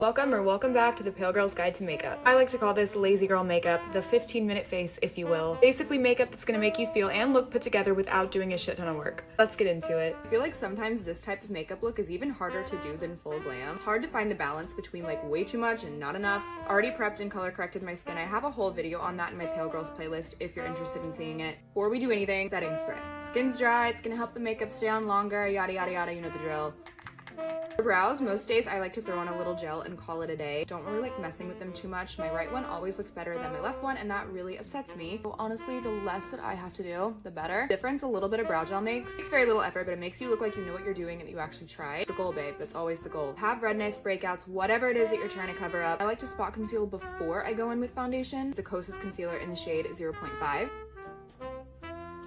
Welcome back to the Pale Girl's Guide to Makeup. I like to call this lazy girl makeup, the 15-minute face, if you will. Basically makeup that's gonna make you feel and look put together without doing a shit ton of work. Let's get into it. I feel like sometimes this type of makeup look is even harder to do than full glam. Hard to find the balance between like way too much and not enough. Already prepped and color corrected my skin. I have a whole video on that in my Pale Girls playlist if you're interested in seeing it. Before we do anything, setting spray. Skin's dry, it's gonna help the makeup stay on longer, yada yada yada, you know the drill. For brows, most days I like to throw on a little gel and call it a day. Don't really like messing with them too much. My right one always looks better than my left one, and that really upsets me. So honestly, the less that I have to do, the better. Difference a little bit of brow gel makes. It takes very little effort, but it makes you look like you know what you're doing and that you actually tried. It's the goal, babe. That's always the goal. Have redness, breakouts, whatever it is that you're trying to cover up. I like to spot conceal before I go in with foundation. The Kosas concealer in the shade 0.5.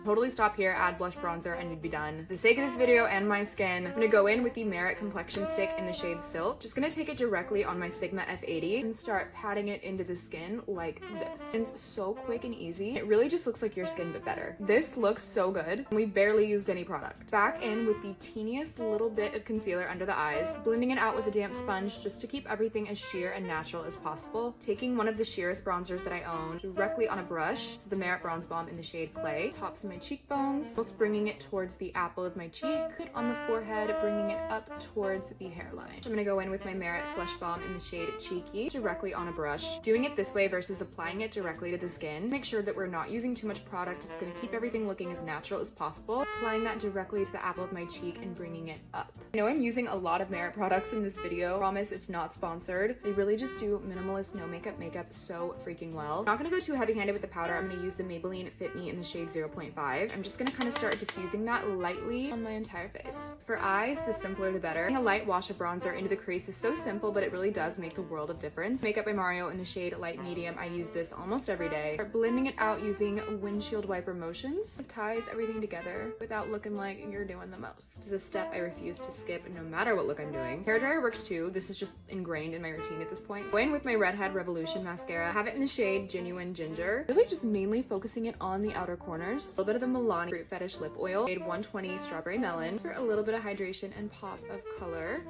Totally stop here, add blush bronzer, and you'd be done. For the sake of this video and my skin, I'm gonna go in with the Merit complexion stick in the shade Silk. Just gonna take it directly on my Sigma F80 and start patting it into the skin like this. It's so quick and easy. It really just looks like your skin, but better. This looks so good. We barely used any product. Back in with the teeniest little bit of concealer under the eyes, blending it out with a damp sponge just to keep everything as sheer and natural as possible. Taking one of the sheerest bronzers that I own directly on a brush. This is the Merit Bronze Bomb in the shade Clay. Tops my cheekbones, just bringing it towards the apple of my cheek, on the forehead, bringing it up towards the hairline. I'm gonna go in with my Merit Flush Balm in the shade Cheeky, directly on a brush. Doing it this way versus applying it directly to the skin. Make sure that we're not using too much product. It's gonna keep everything looking as natural as possible. Applying that directly to the apple of my cheek and bringing it up. I know I'm using a lot of Merit products in this video. I promise it's not sponsored. They really just do minimalist, no makeup so freaking well. I'm not gonna go too heavy-handed with the powder. I'm gonna use the Maybelline Fit Me in the shade 0.5. I'm just gonna kind of start diffusing that lightly on my entire face. For eyes, the simpler the better. A light wash of bronzer into the crease is so simple, but it really does make the world of difference. Makeup by Mario in the shade Light Medium. I use this almost every day. Start blending it out using windshield wiper motions. It ties everything together without looking like you're doing the most. This is a step I refuse to skip no matter what look I'm doing. Hairdryer works too. This is just ingrained in my routine at this point. Go in with my Redhead Revolution mascara. Have it in the shade Genuine Ginger. Really just mainly focusing it on the outer corners. A little bit of the Milani Fruit Fetish lip oil, shade 120 Strawberry Melon, for a little bit of hydration and pop of color.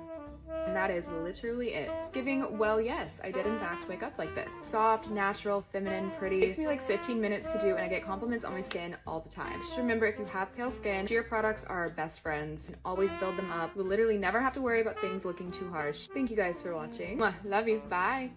And that is literally it. Giving, well, yes, I did in fact wake up like this. Soft, natural, feminine, pretty. It takes me like 15 minutes to do, and I get compliments on my skin all the time. Just remember, if you have pale skin, sheer products are our best friends. And always build them up. We literally never have to worry about things looking too harsh. Thank you guys for watching. Mwah, love you. Bye.